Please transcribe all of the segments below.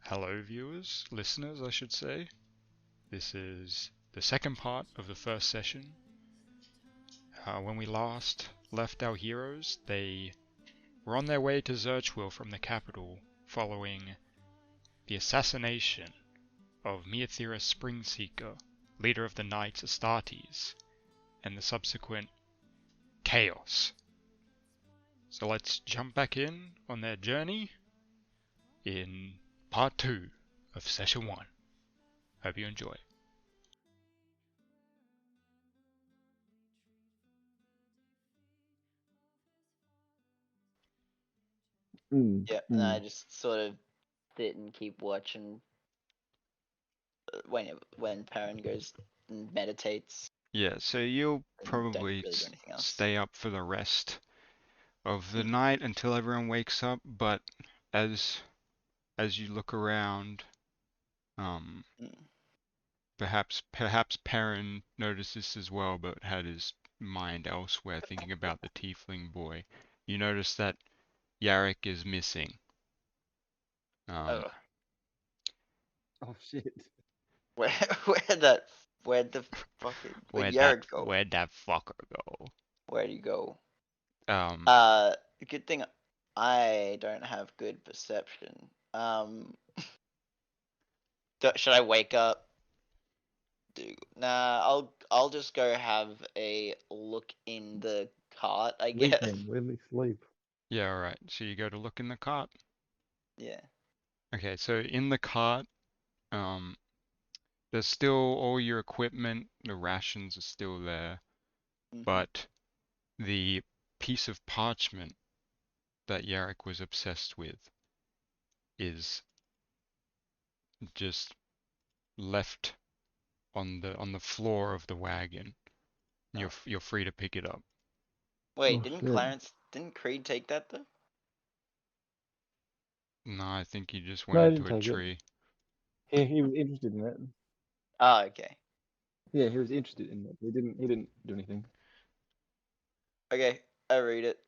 Hello viewers, listeners I should say. This is the second part of the first session. When we last left our heroes, they were on their way to Zurchwil from the capital following the assassination of Meathera Springseeker, leader of the Knights Astartes, and the subsequent chaos. So let's jump back in on their journey in part 2 of session 1. Hope you enjoy. Yeah, and I just sort of sit and keep watching when Perrin goes and meditates. Yeah, so you'll And don't probably really do anything else. stay up for the rest of the night until everyone wakes up, but as you look around, perhaps Perrin noticed this as well, but had his mind elsewhere thinking about the tiefling boy. You notice that Yarrick is missing. Oh, shit. where'd the fucking Where'd Yarrick go? that fucker go? Where'd he go? Um, Good thing I don't have good perception. Should I wake up? Nah, I'll just go have a look in the cart, I guess. Sleeping, really sleep. yeah, alright. So you go to look in the cart. Yeah. Okay, so in the cart, there's still all your equipment, the rations are still there, but the piece of parchment that Yarrick was obsessed with is just left on the floor of the wagon. You're free to pick it up. Wait, Oh, didn't Creed take that though? No, I think he just No, went I into didn't a take it. tree. He was interested in it. Oh, okay. Yeah, he was interested in it. He didn't do anything. Okay, I read it.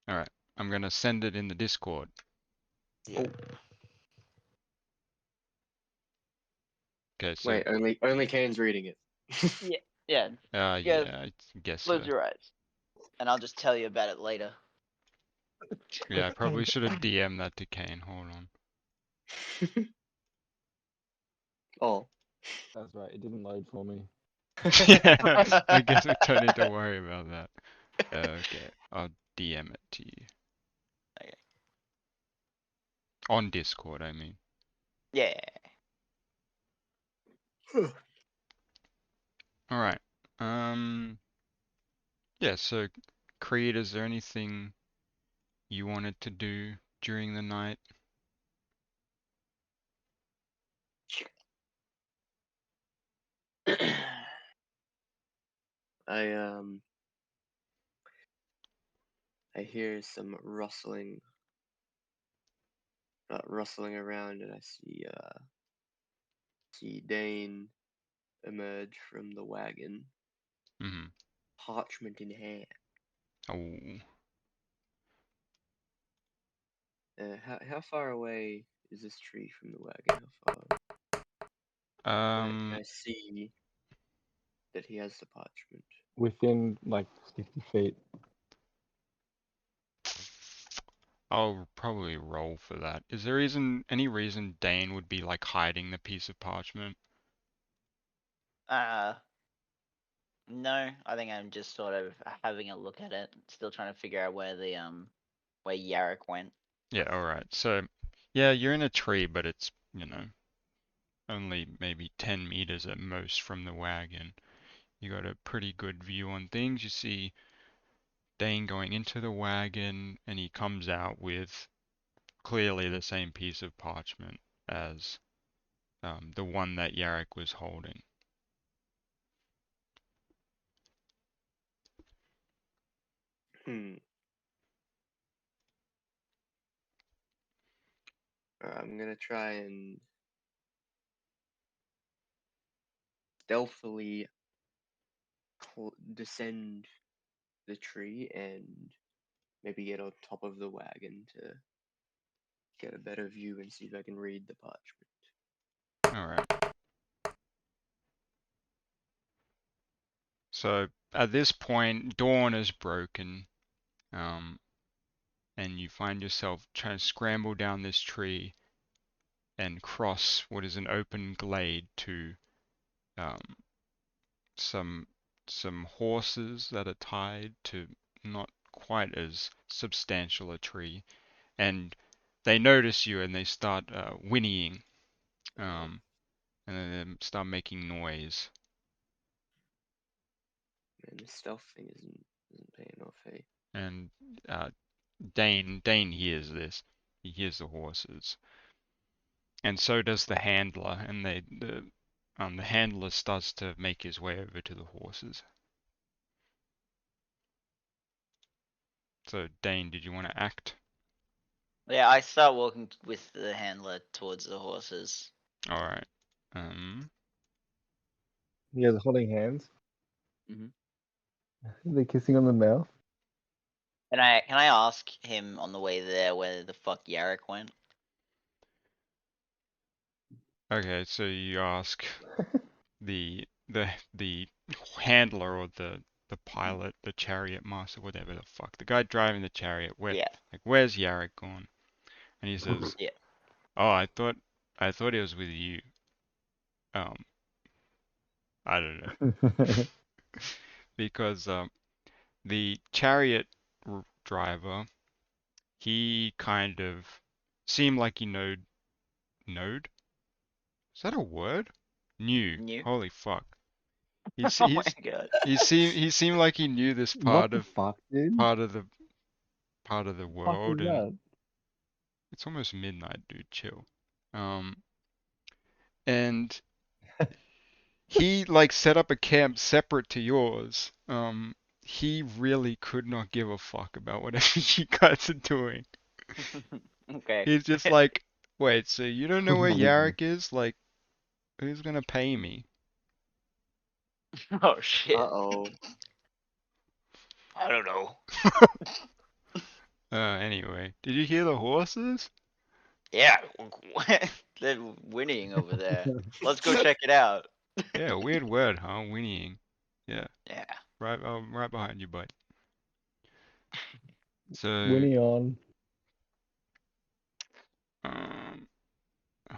Alright, I'm gonna send it in the Discord. Yeah. Okay, so Wait, only Kane's reading it. Yeah. Yeah. yeah, I guess so. Close your eyes, and I'll just tell you about it later. Yeah, I probably should have DM'd that to Kane. Hold on. Oh. That's right. It didn't load for me. Yeah, I guess we don't need to worry about that. Okay, I'll DM it to you. Okay. On Discord, I mean. Yeah. Alright. Yeah, so Creed, is there anything you wanted to do during the night? I hear some rustling around, and I see Dane emerge from the wagon, parchment in hand. Oh. How far away is this tree from the wagon? How far? Can I see that he has the parchment? Within like 60 feet. I'll probably roll for that. Is there any reason Dane would be like hiding the piece of parchment? No, I think I'm just sort of having a look at it, still trying to figure out where where Yarrick went. Yeah, alright. So, yeah, you're in a tree, but it's, only maybe 10 meters at most from the wagon. You got a pretty good view on things. You see Dane going into the wagon, and he comes out with clearly the same piece of parchment as the one that Yarrick was holding. I'm gonna try and stealthily descend the tree and maybe get on top of the wagon to get a better view and see if I can read the parchment. Alright. So at this point, dawn is broken, and you find yourself trying to scramble down this tree and cross what is an open glade to some horses that are tied to not quite as substantial a tree, and they notice you and they start whinnying, and then they start making noise. Man, the stealth thing isn't paying off, hey? And Dane hears this. He hears the horses, and so does the handler. And the handler starts to make his way over to the horses. So Dane, did you want to act? Yeah, I start walking with the handler towards the horses. All right. You guys are holding hands. Mhm. They're kissing on the mouth. Can I ask him on the way there where the fuck Yarrick went? Okay, so you ask the handler or the pilot, the chariot master, whatever the fuck, the guy driving the chariot. Yeah. Where's Yarrick gone? And he says, Yeah. "Oh, I thought it was with you." I don't know. Because the chariot driver, he kind of seemed like he knowed. Is that a word? Knew. Holy fuck. Oh my god. He seemed like he knew this What part the of fuck, dude? part of the Fuck world, is and that? it's almost midnight, dude. Chill. And he like set up a camp separate to yours. He really could not give a fuck about whatever you guys are doing. Okay. He's just like, wait, so you don't know where Believe me. Yarrick is? Like, who's gonna pay me? Oh shit. Uh-oh. I don't know. Anyway, did you hear the horses? Yeah. They're whinnying over there. Let's go check it out. Yeah, weird word, huh? Whinnying. Yeah, Yeah. right behind you, bud. So, Winnie on.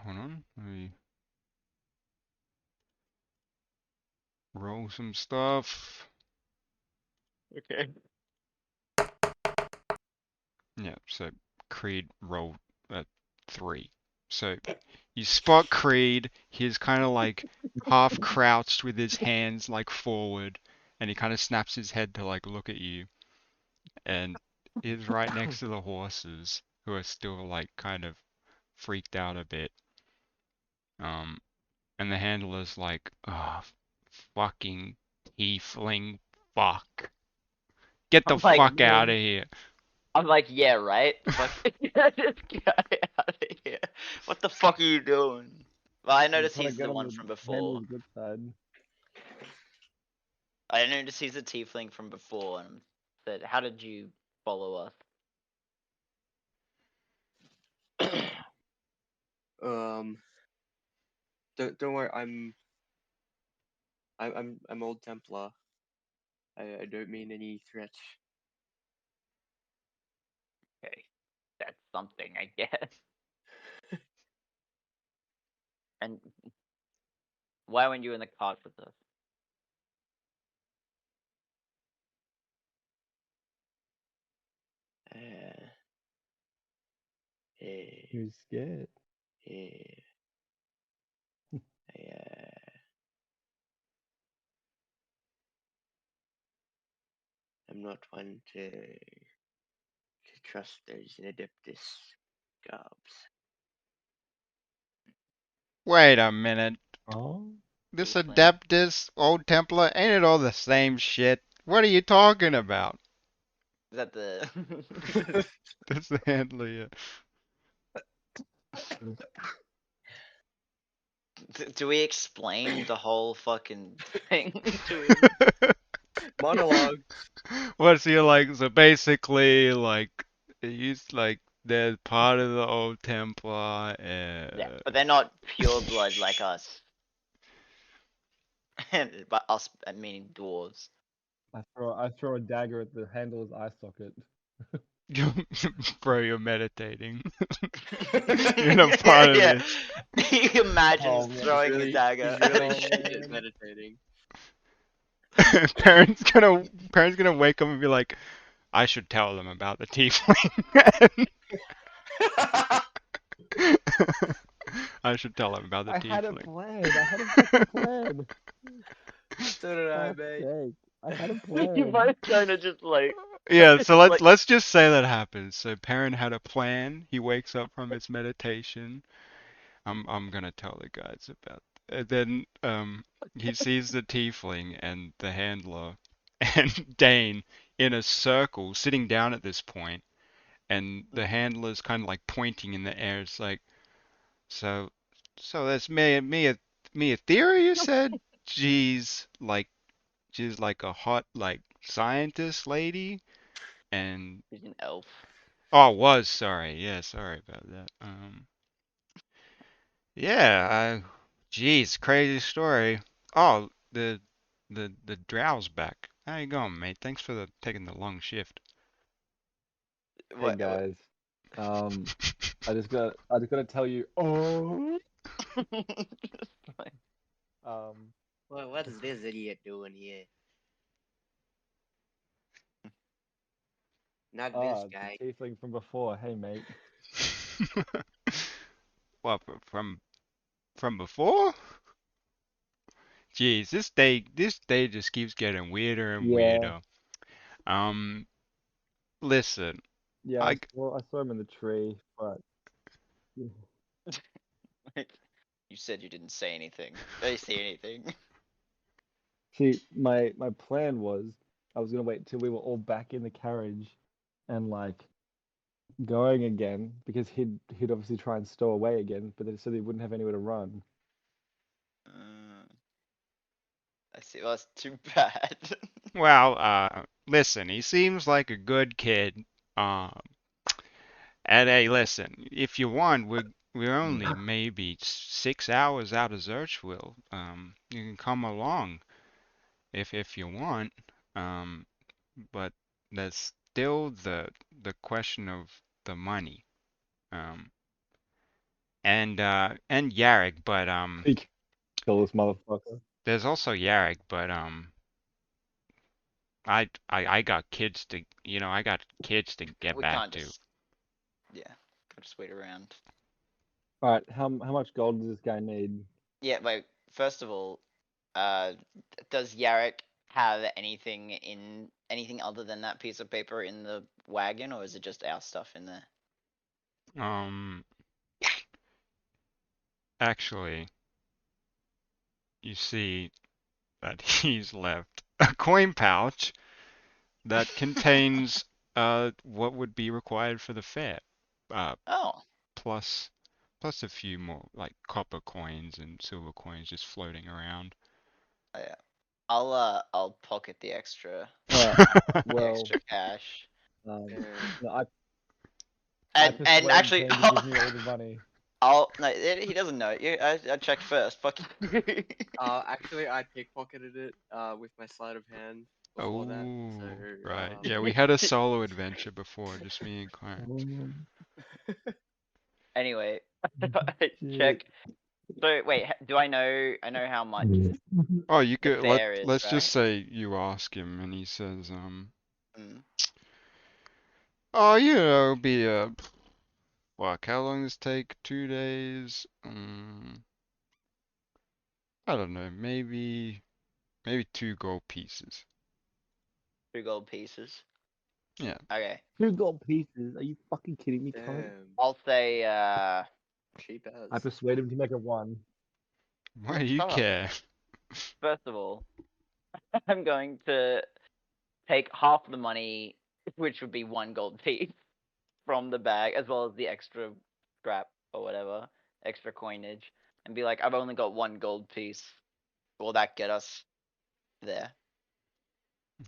hold on, let me roll some stuff. Okay. Yeah, so Creed rolled a 3. So you spot Creed, he's kind of like half crouched with his hands like forward, and he kind of snaps his head to like look at you, and he's right next to the horses, who are still like kind of freaked out a bit. And the handler's like, oh, fucking tiefling fuck. Get the I'm like, fuck out of here. I'm like, yeah, right? Fuck, just get out of here. What the fuck are you doing? Well, I noticed Trying to he's get the on one from before. handler's good side. I noticed he's a tiefling from before, and said, "How did you follow us?" Don't worry. I'm Old Templar. I don't mean any threat. Okay, that's something, I guess. And why weren't you in the cart with us? He was scared. I'm not one to trust those Adeptus garbs. Wait a minute. Oh? This Tiefling. Adeptus, Old Templar, ain't it all the same shit? What are you talking about? Is that the? That's the handler, yeah. Do we explain the whole fucking thing to him? Monologue. What's he like? So basically, like, he's like they're part of the old Templar. Yeah, but they're not pure blood like us. But us, meaning dwarves. I throw a dagger at the handler's eye socket. Bro, you're meditating. You're not part of Yeah. this. You imagine Oh, man. throwing a dagger. He's really Oh, shit at man. meditating. Parents gonna wake up and be like, I should tell them about the tiefling. I should tell them about the I had a tiefling. plan. I had a fucking plan. So did I, Fuck's mate. sake. I had a You plan. both kind of just like. Yeah, so let's like- let's just say that happens. So parent had a plan. He wakes up from his meditation. I'm gonna tell the guys about. And then he sees the tiefling and the handler and Dane in a circle sitting down at this point, and the handler's kind of like pointing in the air. It's like, so that's me a theory you said? She's like a hot like scientist lady, and He's an elf. oh, was sorry. Yeah, sorry about that. Yeah, geez, crazy story. Oh, the drow's back. How you going, mate? Thanks for taking the long shift. Hey guys. I just gotta tell you. Oh. Um. Well, what is this idiot doing here? Not this The guy. tiefling from before. Hey mate. What from before? Jeez, this day just keeps getting weirder and Yeah. weirder. Listen, Yeah. I I saw him in the tree, but. You said you didn't say anything. Did you see anything? See, my plan was I was gonna wait till we were all back in the carriage, and like going again because he'd obviously try and stow away again, but then so he wouldn't have anywhere to run. I see. Well, that's too bad. well, listen, he seems like a good kid. Um, and hey, listen, if you want, we're only maybe 6 hours out of Zurchville. You can come along if you want. Um, but there's still the question of the money. Um, and Yarrick, but Kill this motherfucker. there's also Yarrick, but I got kids to I got kids to get We back can't to. just. Yeah, can't just wait around. All right, how much gold does this guy need? Yeah, wait. First of all, uh, does Yarrick have anything other than that piece of paper in the wagon, or is it just our stuff in there? Um, actually, you see that he's left a coin pouch that contains what would be required for the fair. Oh, Plus a few more like copper coins and silver coins just floating around. yeah. I'll pocket the extra, Alright, the well, extra cash. no, I And persuade actually, him to give me all the money. no, he doesn't know. I checked first. Fuck you. Actually, I pickpocketed it with my sleight of hand before that. Oh, So, right. Yeah, we had a solo adventure before, just me and Clarence. Anyway, Shit. check. So wait, do I know? I know how much Oh, you the could fare is, let's right? just say you ask him and he says, Mm. oh, it'll be fuck, how long does this take? 2 days? I don't know, maybe 2 gold pieces. 2 gold pieces. Yeah. Okay. 2 gold pieces? Are you fucking kidding me, cunt? damn, I'll say cheap as. I persuade him to make it 1. Why do you Shut up. care? First of all, I'm going to take half the money, which would be 1 gold piece, from the bag, as well as the extra scrap or whatever, extra coinage, and be like, I've only got 1 gold piece. Will that get us there?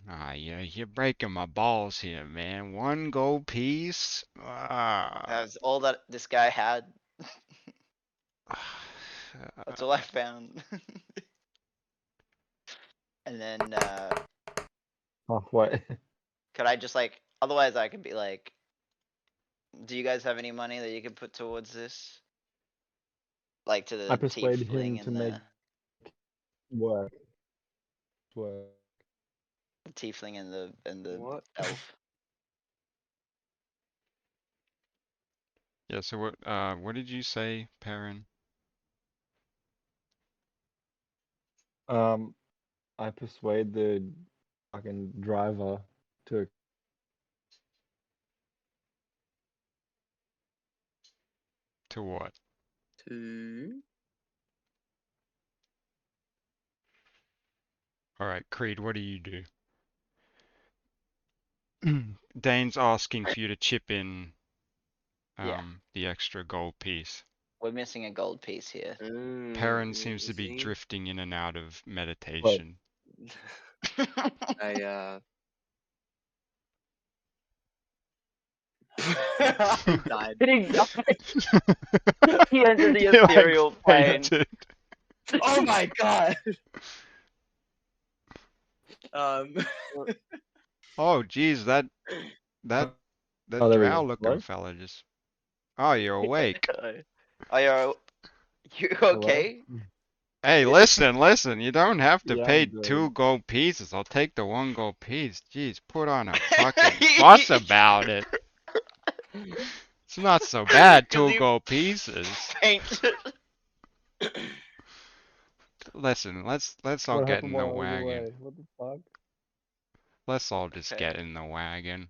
Ah, yeah, you're breaking my balls here, man. 1 gold piece. That's all that this guy had. That's all I found. And then Halfway. could I just like? Otherwise, I could be like, do you guys have any money that you could put towards this? Like to I the persuaded him tiefling to and make work. the tiefling and the What? elf. Yeah, so what did you say, Perrin? I persuade the fucking driver to. To what? Two. Alright, Creed, what do you do? Dane's asking for you to chip in Yeah. the extra gold piece. We're missing a gold piece here. Perrin seems to be See? drifting in and out of meditation. I he died. He died. He entered the He, like, ethereal plane. fainted. Oh my god. Oh, geez, that Oh, there we drow go. looking Hello? fella just. Oh, you're awake. Are you okay? Hey, listen, you don't have to Yeah, pay I'm good. 2 gold pieces. I'll take the 1 gold piece. Jeez, put on a fucking fuss about it. It's not so bad, 'Cause 2 you gold pieces. fainted. Listen, let's all What get happened in the while I was wagon. away? What the fuck? Let's all just Okay. get in the wagon.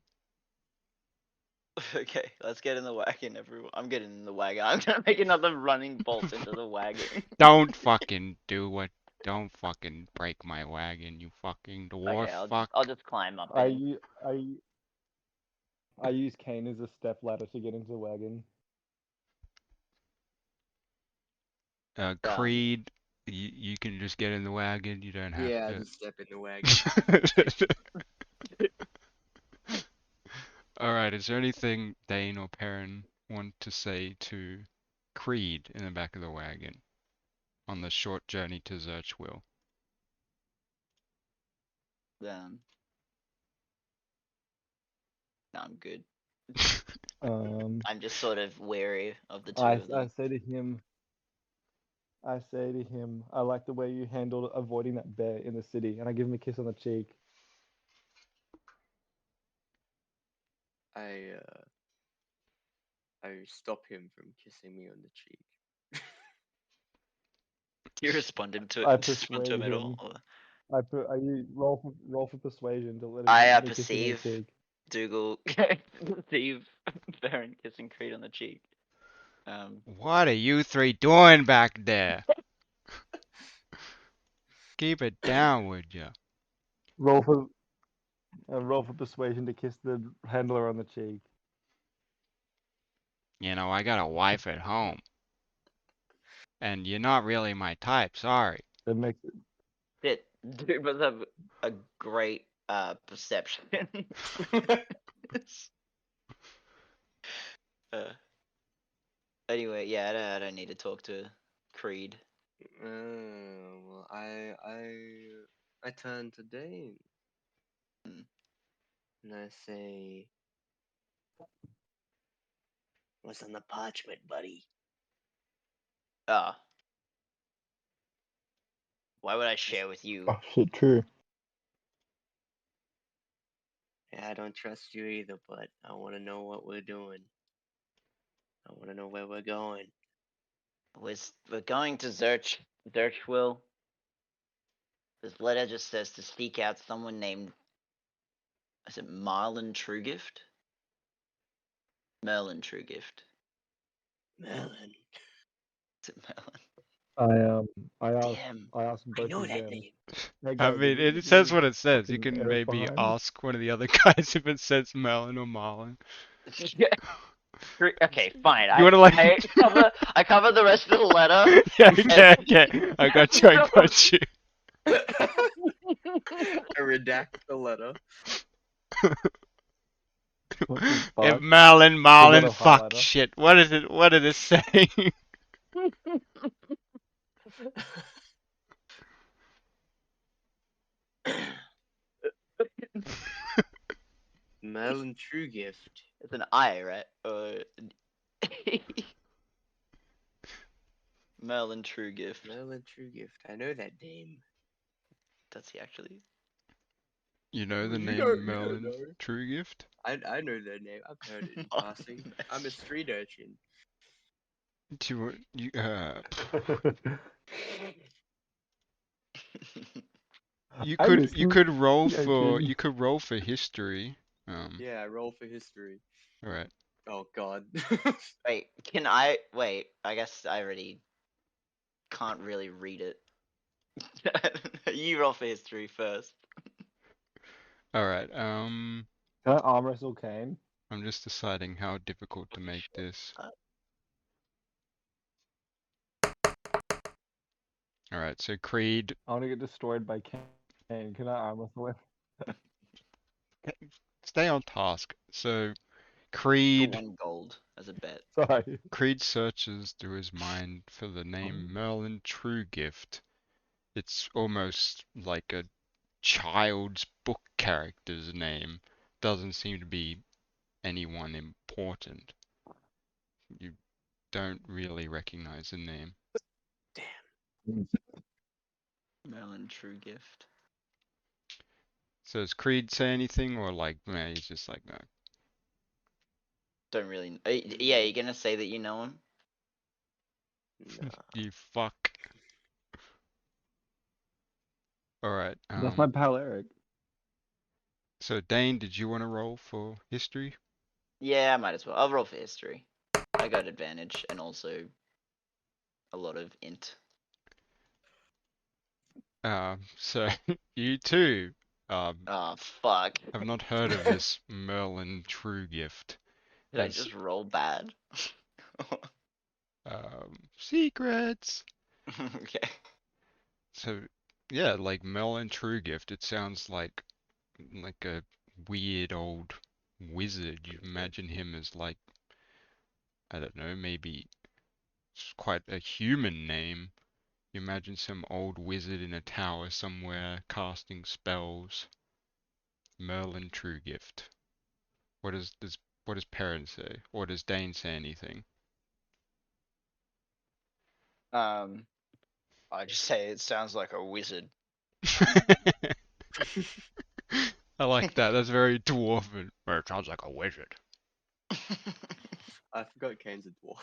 Okay, let's get in the wagon, everyone. I'm getting in the wagon. I'm gonna make another running bolt into the wagon. Don't fucking do it. Don't fucking break my wagon, you fucking dwarf. Okay, Fuck. I'll just climb up I in. use Kane as a step ladder to get into the wagon. Creed, you can just get in the wagon. You don't have Yeah, to. just step in the wagon. Alright, is there anything Dane or Perrin want to say to Creed in the back of the wagon on the short journey to Zurchwill? No, I'm good. I'm just sort of wary of the two of them. I say to him, I like the way you handled avoiding that bear in the city, and I give him a kiss on the cheek. I stop him from kissing me on the cheek. You responded to I it. Respond to him persuade at all? him. I roll for persuasion to let him I me kiss him on the perceive cheek. Dougal, Steve, Baron kissing Creed on the cheek. What are you 3 doing back there? Keep it down, would ya? Roll for persuasion to kiss the handler on the cheek. You know, I got a wife at home. And you're not really my type, sorry. That makes it. Dude must have a great perception. Anyway, yeah, I don't need to talk to Creed. Well, I turn to Dane and I say, "What's on the parchment, buddy?" Why would I share with you? Oh shit, true. Yeah, I don't trust you either, but I want to know what we're doing. I want to know where we're going. We're going to Zurchwill. This letter just says to seek out someone named, is it Merlin Truegift? Merlin Truegift. Merlin. Is it Merlin? I Damn, asked I both know of that them. name. Hey I guys, mean, did we it says leave what it says. You fucking can Eric maybe behind? ask one of the other guys if it says Melon or Marlin. Okay, fine. You wanna, like- I cover the rest of the letter. Yeah, okay. I got you. I redact the letter. What the If fuck? Merlin, a fuck highlighter. shit. What is it? What did it say? Merlin Truegift. It's an I, right? Merlin Truegift. Merlin Truegift. I know that name. Does he actually? You know the You name don't Merlin know. Truegift? I know their name. I've heard it in Oh, passing. I'm a street urchin. Do you you I'm a could you could roll street for urchin. you could roll for history. Yeah, roll for history. All right. Oh god. Wait, can I? Wait, I guess I already can't really read it. You roll for history first. All right. Can I arm wrestle Kane? I'm just deciding how difficult to make this. All right. So Creed, I want to get destroyed by Kane. Can I arm wrestle him? stay on task. So For Creed 1 gold as a bet. Sorry. Creed searches through his mind for the name Merlin Truegift. It's almost like a child's book character's name. Doesn't seem to be anyone important. You don't really recognize the name. Merlin Truegift. So does Creed say anything, or like, man, he's just like, no. Don't really. Yeah, you're gonna say that you know him? Nah. You fuck. All right. That's my pal Eric. So Dane, did you want to roll for history? Yeah, I might as well. I'll roll for history. I got advantage and also a lot of int. So you too Oh, fuck. have not heard of this Merlin Truegift. Did I As just roll bad? secrets. Okay. So yeah, like Merlin Truegift, it sounds like a weird old wizard. You imagine him as like, I don't know, maybe it's quite a human name. You imagine some old wizard in a tower somewhere casting spells. Merlin Truegift. What does Perrin say? Or does Dane say anything? I just say it sounds like a wizard. I like that. That's very dwarven. Well, it sounds like a wizard. I forgot Kane's a dwarf.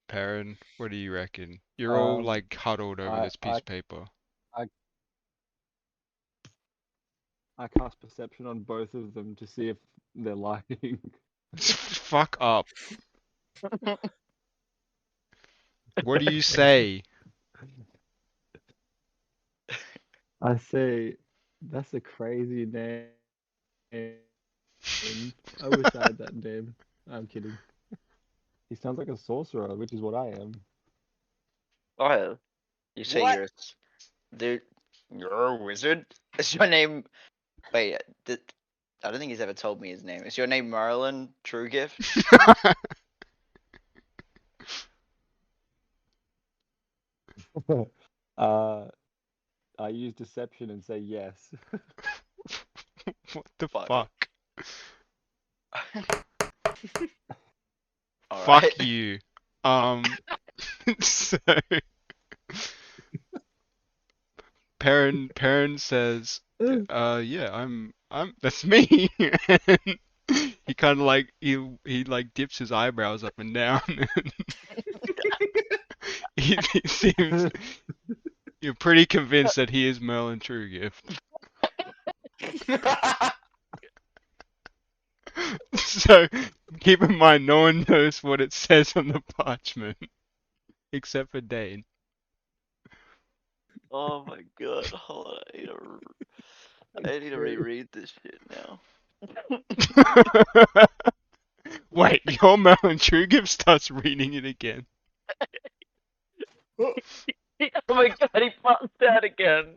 Perrin, what do you reckon? You're all like huddled over this piece I of paper. I cast perception on both of them to see if they're lying. Fuck up. What do you say? I say, that's a crazy name. I wish I had that name. I'm kidding. He sounds like a sorcerer, which is what I am. Oh, you say What? dude, you're a wizard? Is your name? Wait, I don't think he's ever told me his name. Is your name Merlin Truegift? I use deception and say yes. What the Fuck. fuck? All Fuck right. you. So Perrin says, yeah, that's me. And he kind of like he like dips his eyebrows up and down. He seems you're pretty convinced that he is Merlin Truegift. So keep in mind, no one knows what it says on the parchment except for Dane. Oh my god, hold on. I need to reread this shit now. Wait, your Merlin Truegift starts reading it again. Oh my god, he passed out again.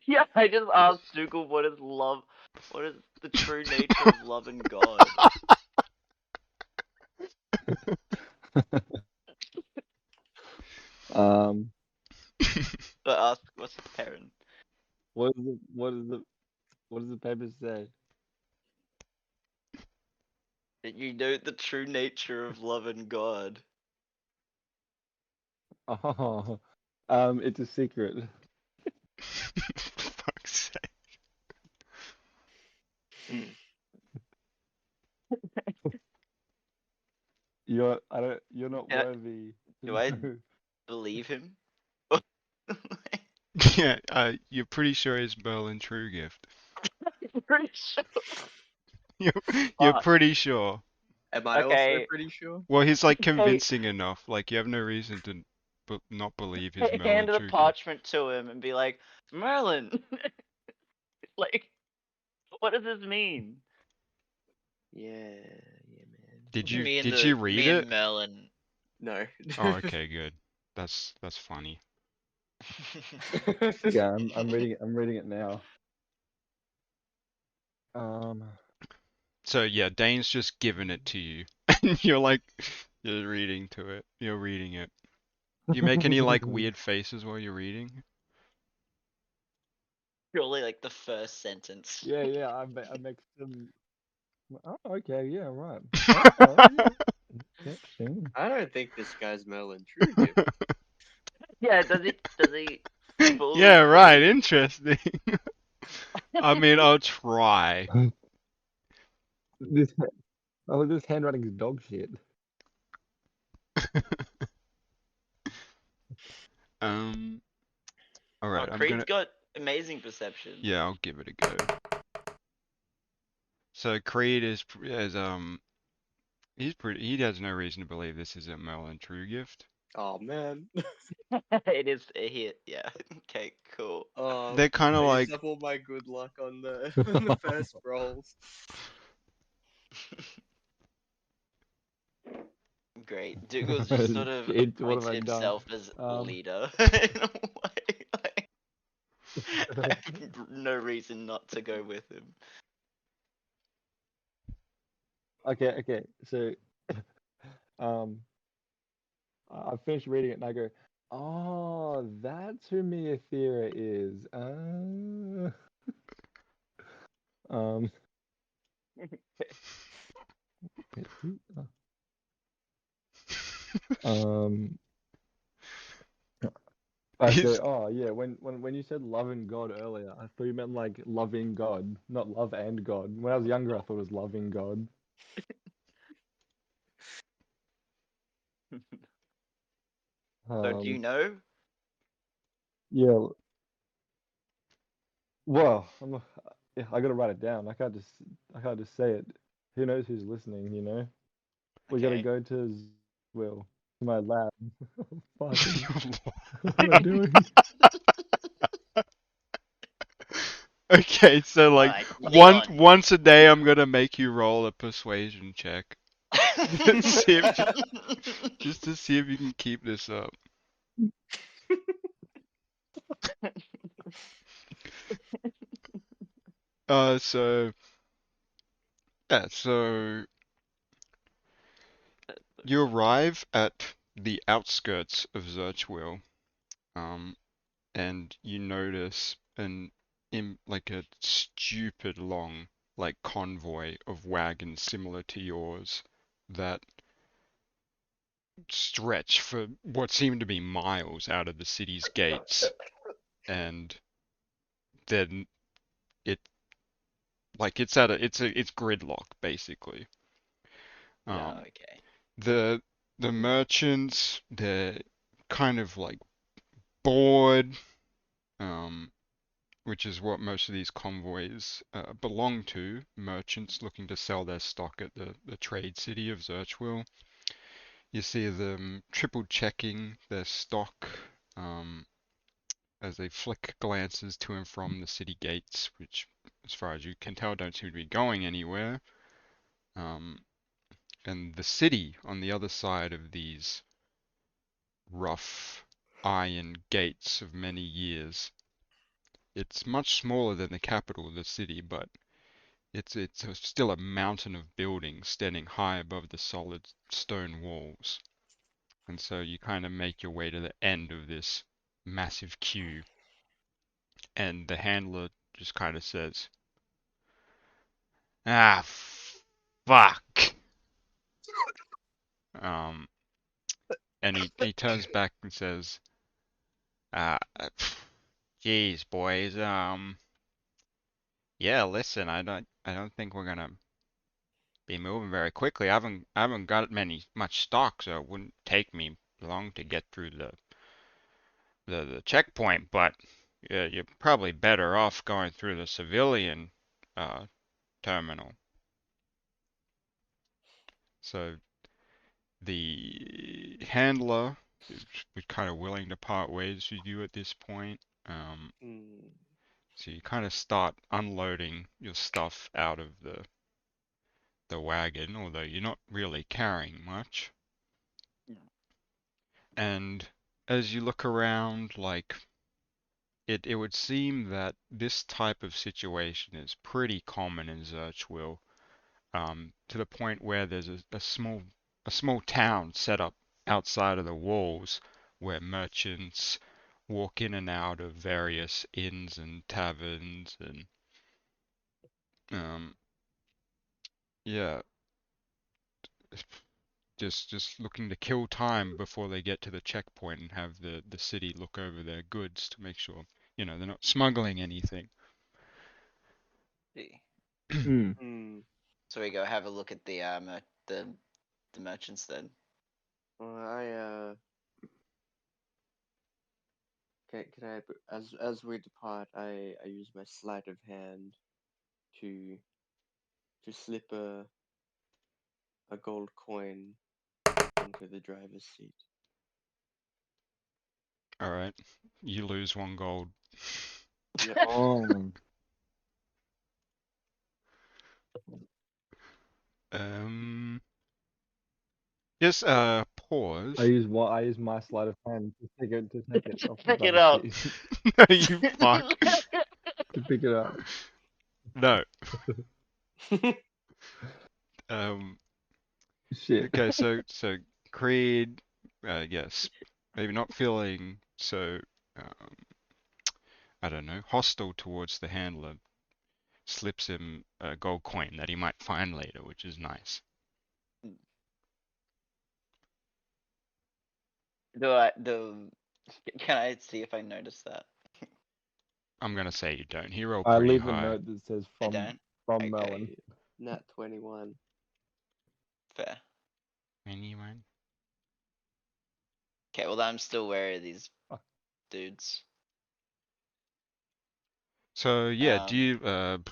Yeah, I just asked Dougal what is love, what is the true nature of love and God. Um, I asked, what's his parent? what does the paper say? That you know the true nature of love and God. Oh, it's a secret. For fuck's sake. You're not Yeah, worthy to do I know. believe him? Yeah, you're pretty sure it's Merlin Truegift. Pretty sure. You're Fuck. pretty sure. Am I also Okay. pretty sure? Well, he's like Hey, convincing enough. Like you have no reason to not believe he's Merlin hand the Truegift. parchment to him and be like, Merlin. Like, what does this mean? Yeah, man. Did Me and you read me it? and Merlin. No. Oh, okay, good. That's funny. Yeah, I'm reading it now. So yeah, Dane's just given it to you, and you're like, you're reading to it. You're reading it. Do you make any like weird faces while you're reading? Surely like the first sentence. Yeah, I make some. Oh, okay, yeah, right. Oh, yeah, interesting. I don't think this guy's Merlin Truegift. Yeah, does he fully Yeah, right. believe- Interesting. I mean, I'll try. This this handwriting is dog shit. Um. All Oh, right. I'm Creed's gonna. got amazing perception. Yeah, I'll give it a go. So Creed he's pretty. He has no reason to believe this is a Merlin Truegift. Oh man. It is a hit, yeah. Okay, cool. They're kind I of used like. up all my good luck on the on the first rolls. Great. Dougal's just sort of Shit, what have appoints I done? himself as leader in a way. Like, I have no reason not to go with him. Okay. So, um, I finished reading it and I go, oh, that's who Miathera is. Um, um, He's, oh yeah, when you said loving God earlier, I thought you meant like loving God, not love and God. When I was younger, I thought it was loving God. So do you know? Yeah. Well, yeah, I gotta write it down. I can't just say it. Who knows who's listening? You know. We gotta Okay. go to Will to my lab. Fucking, what am I Lord. doing? Okay, so like Alright, Leon. once a day, I'm gonna make you roll a persuasion check. See if just to see if you can keep this up. So yeah, so you arrive at the outskirts of Zurchwil, and you notice like a stupid long like convoy of wagons similar to yours that stretch for what seem to be miles out of the city's gates, and then it like it's gridlock basically. Yeah, Um, okay. the merchants, they're kind of like bored, um, which is what most of these convoys belong to, merchants looking to sell their stock at the trade city of Zurchwil. You see them triple checking their stock, um, as they flick glances to and from the city gates, which, as far as you can tell, don't seem to be going anywhere. Um, And the city on the other side of these rough iron gates of many years, it's much smaller than the capital of the city, but still a mountain of buildings standing high above the solid stone walls. And so you kind of make your way to the end of this massive queue, and the handler just kind of says, "Ah, fuck." Um, and he turns back and says, "Ah, geez, boys. Yeah, listen, I don't think we're gonna be moving very quickly. I haven't got much stock, so it wouldn't take me long to get through the checkpoint. But yeah, you're probably better off going through the civilian uh, terminal." So the handler is kind of willing to part ways with you at this point. Hmm. So you kind of start unloading your stuff out of the wagon, although you're not really carrying much. No. And as you look around, like it would seem that this type of situation is pretty common in Zurchwil, to the point where there's a small town set up outside of the walls where merchants walk in and out of various inns and taverns and um, yeah, just looking to kill time before they get to the checkpoint and have the city look over their goods to make sure, they're not smuggling anything. See. Hmm. Hmm. So we go have a look at the merchants then. Well, can I as we depart, I use my sleight of hand to slip a gold coin onto the driver's seat. All right, you lose 1 gold. Yep. Oh, Um, just pause. I use my sleight of hand to take it off the Pick it driver's up. seat. No, you fuck. To pick it up. No. Um, Shit. okay, so Creed, yes, maybe not feeling so, um, I don't know, hostile towards the handler, slips him a gold coin that he might find later, which is nice. Can I see if I notice that? I'm gonna say you don't. He rolled I pretty leave a high. note that says I from don't. from Merlin. Okay, Nat 21. fair. Anyone? Okay, well I'm still wary of these Fuck. dudes. So yeah, Um,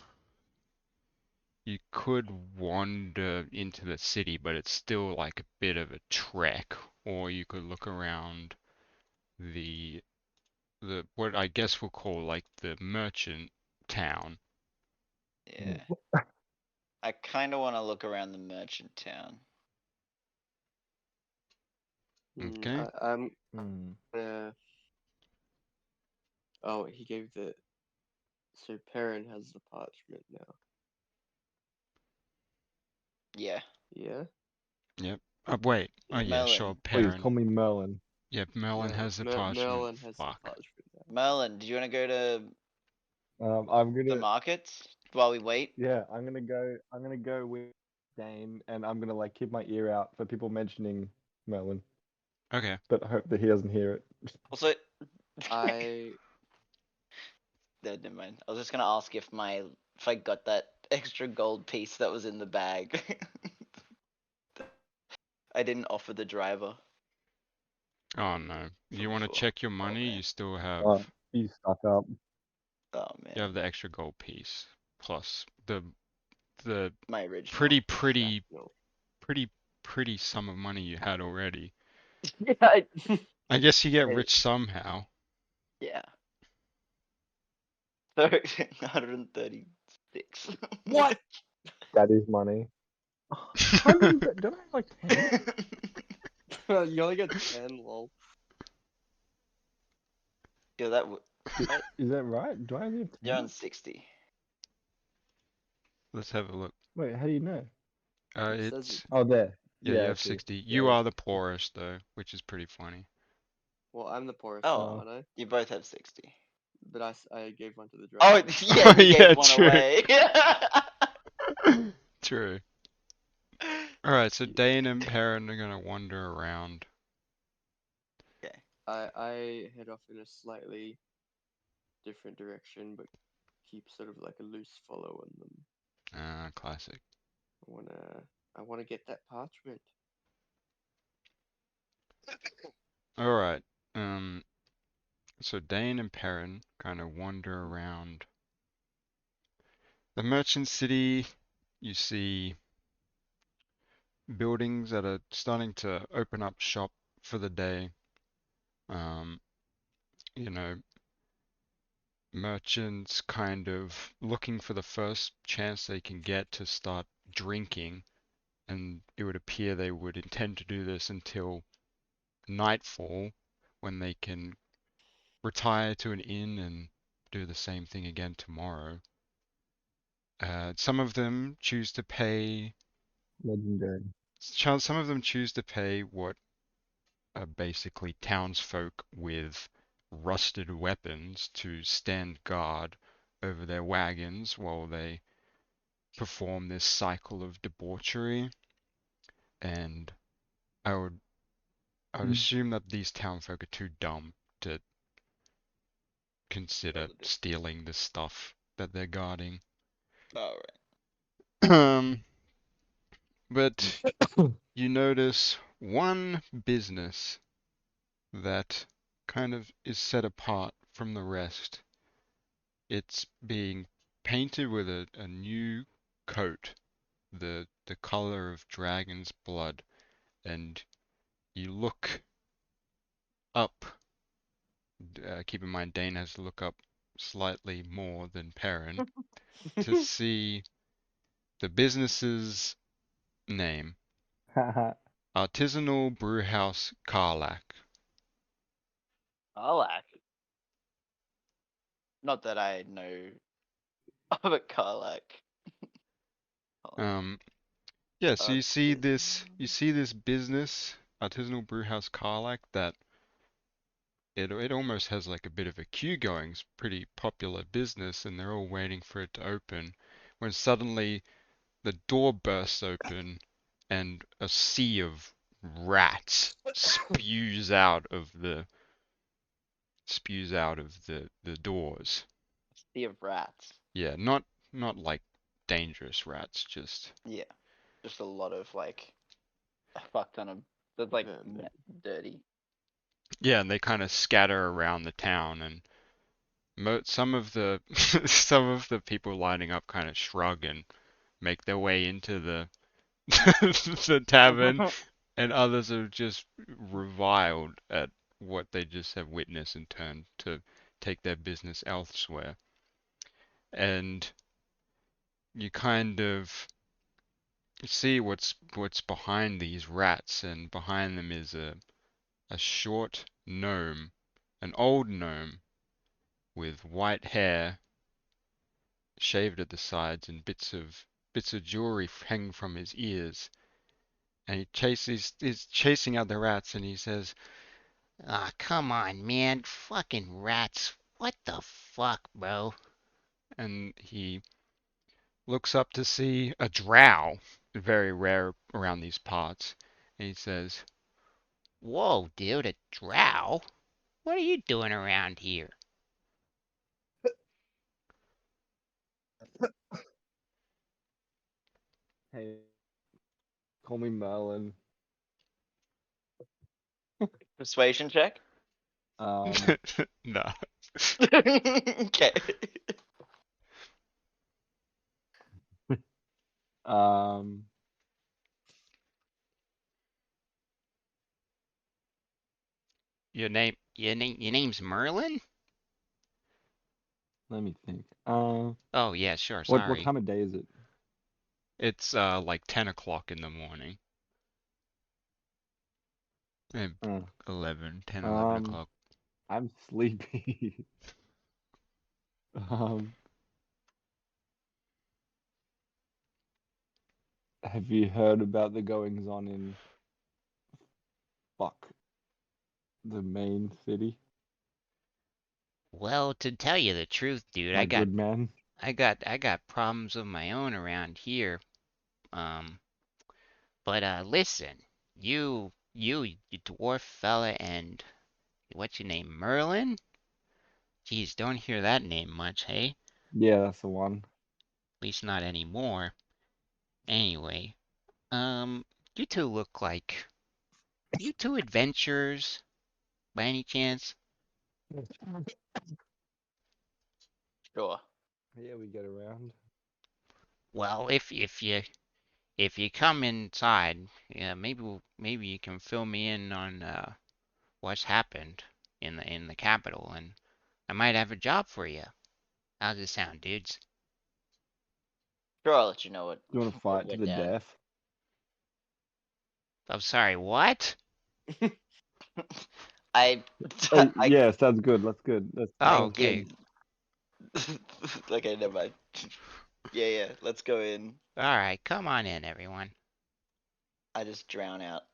you could wander into the city, but it's still like a bit of a trek, or you could look around the what I guess we'll call like the merchant town. yeah. I kind of want to look around the merchant town. Okay. I'm Hmm. Oh, he gave the. So Perrin has the parchment now. Yeah. Yeah. Yep. Wait. Oh yeah, sure. Merlin. Please Perrin. call me Merlin. Yep, Merlin has the parchment. Merlin has Fuck. the parchment now. Merlin, do you want to go to I'm the gonna markets while we wait? I'm gonna go with Dane, and I'm gonna like keep my ear out for people mentioning Merlin, Okay. but I hope that he doesn't hear it. Also, I never mind. I was just gonna ask if I got that extra gold piece that was in the bag. I didn't offer the driver. Oh no. You want to before. check your money? man. You still have You stuck up. Oh you have man, the extra gold piece plus the my original. pretty pretty No. pretty pretty sum of money you had already. Yeah, I guess you get Hey. rich somehow. Yeah. So 136. What? That is money. How many? Don't I have like 10? You only get 10, lol. Yeah, that would. What? Is that right? Do I only have You're 10? on 60. Let's have a look. Wait, how do you know? It says it. It's Oh, there. yeah, you Yeah, I have see. 60. Yeah, You yeah. are the poorest though, which is pretty funny. Well, I'm the poorest Oh, now, aren't I? you both have 60. But I gave one to the Oh, drivers. yeah, Oh you gave yeah, one true. away. True. Alright, so Yeah. Dane and Perrin are gonna wander around. I head off in a slightly different direction, but keep sort of like a loose follow on them. Classic. I wanna get that parchment. Alright. So Dane and Perrin kind of wander around the merchant city. You see buildings that are starting to open up shop for the day. Um, you know, merchants kind of looking for the first chance they can get to start drinking, and it would appear they would intend to do this until nightfall, when they can retire to an inn and do the same thing again tomorrow. Some of them choose to pay. Legendary. Some of them choose to pay what are basically townsfolk with rusted weapons to stand guard over their wagons while they perform this cycle of debauchery. And I would I would assume that these townfolk are too dumb to consider Probably. stealing the stuff that they're guarding. Alright. But you notice one business that kind of is set apart from the rest. It's being painted with a new coat, the color of dragon's blood, and you look up. Keep in mind, Dane has to look up slightly more than Perrin to see the business's name: Artisanal Brewhouse Karlak. Karlak. Not that I know of a Karlak. Um, yeah, so you see this business, Artisanal Brewhouse Karlak, that it almost has like a bit of a queue going. It's pretty popular business, and they're all waiting for it to open. When suddenly the door bursts open, and a sea of rats spews out of the doors. Sea of rats. Yeah, not like dangerous rats, just Yeah. Just a lot of like a fuck ton of that's like Vermin. dirty. yeah, and they kind of scatter around the town, and some of the some of the people lining up kind of shrug and make their way into the the tavern, and others are just reviled at what they just have witnessed and turn to take their business elsewhere. And you kind of see what's behind these rats, and behind them is a short gnome, an old gnome with white hair, shaved at the sides, and bits of jewelry hanging from his ears. And he's chasing out the rats, and he says, "Ah, come on, man, fucking rats! What the fuck, bro?" And he looks up to see a drow, very rare around these parts. And he says, "Whoa, dude, a drow? What are you doing around here?" Hey, call me Merlin. Persuasion check? No. Okay. Um, Your name's Merlin? let me think. Oh yeah, sure. What Sorry. time of day is it? It's like 10 o'clock in the morning. Eh, Uh, 11 um, o'clock. I'm sleepy. um, have you heard about the goings on in fuck the main city? Well, to tell you the truth, dude, My good man. I got problems of my own around here. Um, but listen, you dwarf fella, and what's your name, Merlin? Geez, don't hear that name much, hey? Yeah, that's the one. At least not anymore. Anyway, um, you two look like you two adventurers by any chance? Sure. Yeah, we get around. Well, if you come inside, yeah, maybe you can fill me in on what's happened in the capital, and I might have a job for you. How's it sound, dudes? Sure, I'll let you know You want to what fight to went the down. death? I'm sorry, what? I, Oh, I, yeah, sounds good. That's good. That Oh, sounds okay. good. okay, never mind. Yeah, let's go in. All right, come on in, everyone. I just drown out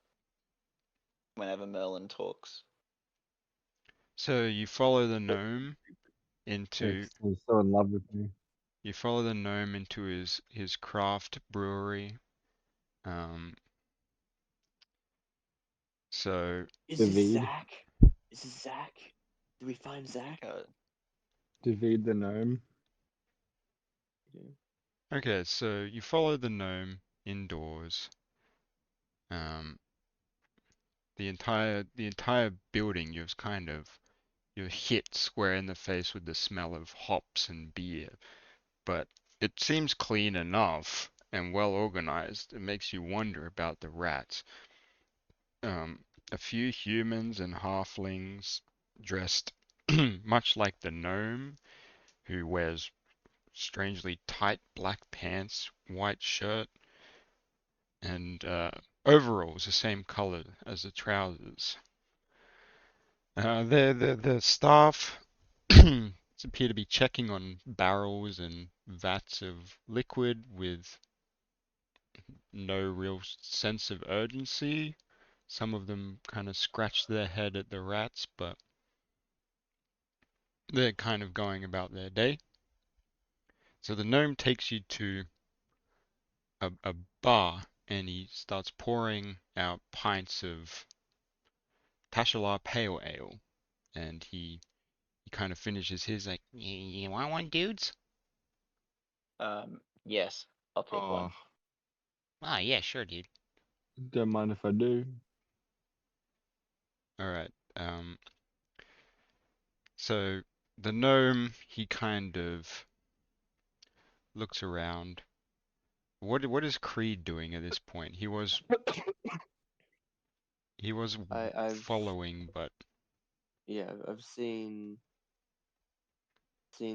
whenever Merlin talks. So you follow the gnome He's into so in love with me. his craft brewery. Um, so Is this David. Zach? Is this Zach? Did we find Zach? David the gnome. Yeah. okay, so you follow the gnome indoors. Um, the entire building you're hit square in the face with the smell of hops and beer, but it seems clean enough and well organized. It makes you wonder about the rats. A few humans and halflings dressed much like the gnome, who wears strangely tight black pants, white shirt, and overalls the same color as the trousers. The staff appear to be checking on barrels and vats of liquid with no real sense of urgency. Some of them kind of scratch their head at the rats, but they're kind of going about their day. So the gnome takes you to a bar and he starts pouring out pints of Tashalar Pale Ale. And he kind of finishes his like, you want one, dudes? Yes, I'll take one. Oh, Ah, yeah, sure, dude. don't mind if I do. All right. So the gnome, he kind of looks around. What is Creed doing at this point? He was I've following, but yeah, I've seen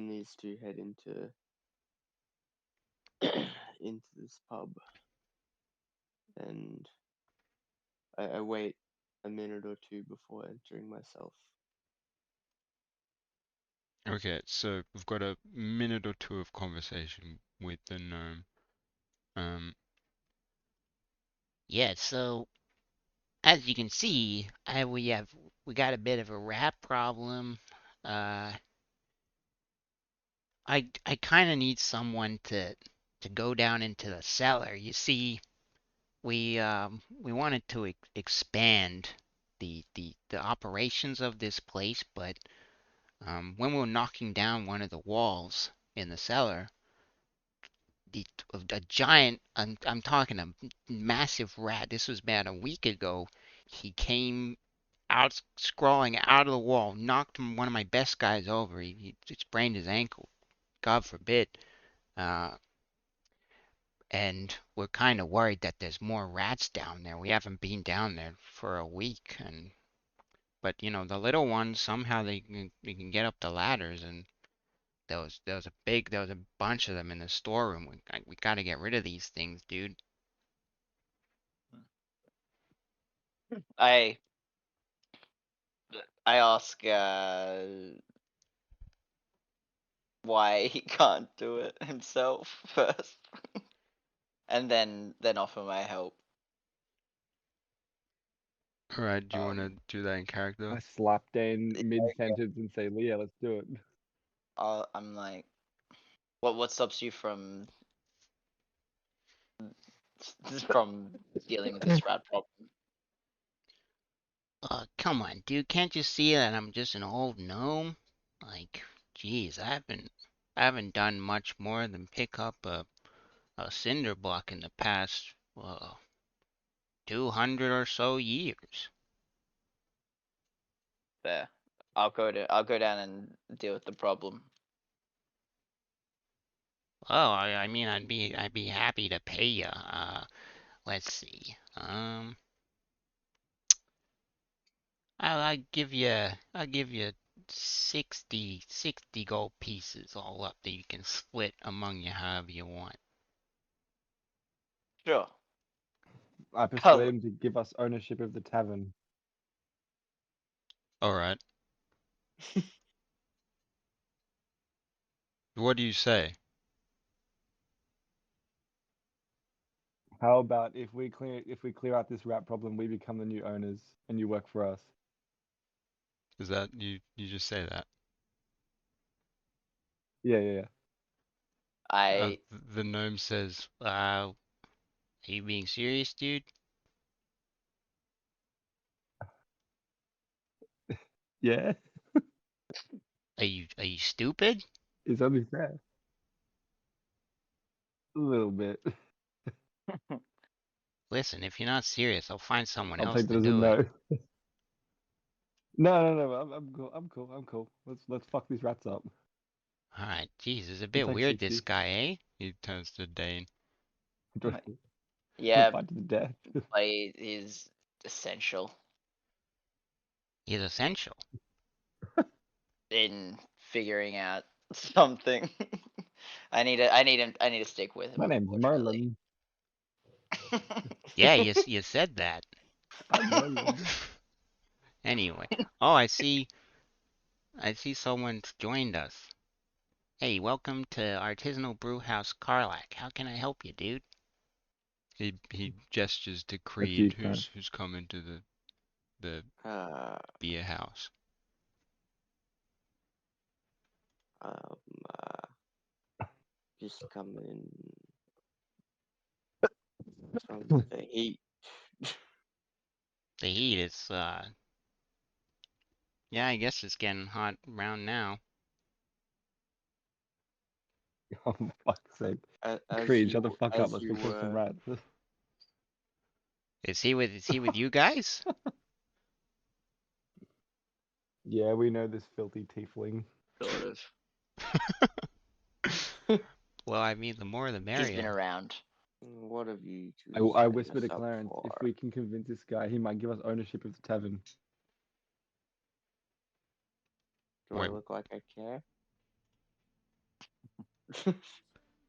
these two head into into this pub, and I wait a minute or two before entering myself. okay. So we've got a minute or two of conversation with the gnome. Um, Yeah, so as you can see, we got a bit of a rat problem. Uh, I kind of need someone to go down into the cellar. You see, we wanted to expand the operations of this place, but when we were knocking down one of the walls in the cellar, the a giant I'm talking a massive rat. This was about a week ago. He came out scrawling out of the wall, knocked one of my best guys over. He sprained his ankle. God forbid. Uh, and we're kind of worried that there's more rats down there. We haven't been down there for a week, and but the little ones somehow they can get up the ladders, and there was a bunch of them in the storeroom. We gotta get rid of these things, dude. I ask why he can't do it himself first, and then offer my help. Alright, do you want to do that in character? I slap Dan mid-sentence and say, "Leah, let's do it." I'm like, what stops you from dealing with this rat problem? Come on, dude. Can't you see that I'm just an old gnome? Like, geez, I haven't done much more than pick up a cinder block in the past 200 or so years. There, I'll go down and deal with the problem. Oh, I mean, I'd be happy to pay you. Let's see. I'll give you 60 gold pieces all up that you can split among you however you want. Sure. I persuade him to give us ownership of the tavern. Alright. What do you say? How about if we clear out this rat problem, we become the new owners and you work for us? Is that you just say that? Yeah. I The gnome says, Are you being serious, dude? Yeah. Are you stupid? It's only fair. A little bit. Listen, if you're not serious, I'll find someone I'll else take to that as a do it. no. No. I'm cool. Let's fuck these rats up. Alright, geez, it's a We'll bit take weird, 60. this guy, eh? he turns to Dane. yeah, Fight to the death. play is essential He's essential. in figuring out something. I need to stick with him. My name's Unfortunately. Merlin. Yeah, you said that. I'm Merlin. Anyway, oh, I see someone's joined us. Hey, welcome to Artisanal Brewhouse Carlac. How can I help you, dude? He gestures to A few Creed, times. who's come into the Uh, beer house. um, just coming from the heat. The heat is yeah, I guess it's getting hot around now. Oh, for fuck's sake. As Creed, shut the you fuck up. as Let's you go kill some were rats. Is he with you guys? Yeah, we know this filthy tiefling. Sort of. Well, I mean, the more the He's been merrier. around. what have you two I signed whisper to us up Clarence, if for? we can convince this guy, he might give us ownership of the tavern. Do I Wait. look like I care?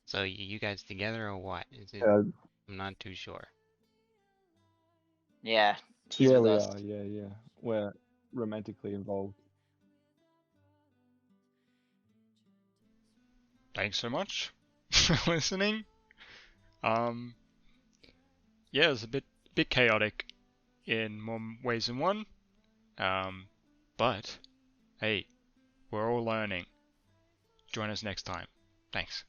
So you guys together or what? Is it? Yeah, I'm not too sure. Yeah, he's yeah, with we us. are. Yeah. We're romantically involved. Thanks so much for listening. Yeah, it was a bit chaotic in more ways than one. But hey, we're all learning. Join us next time. Thanks.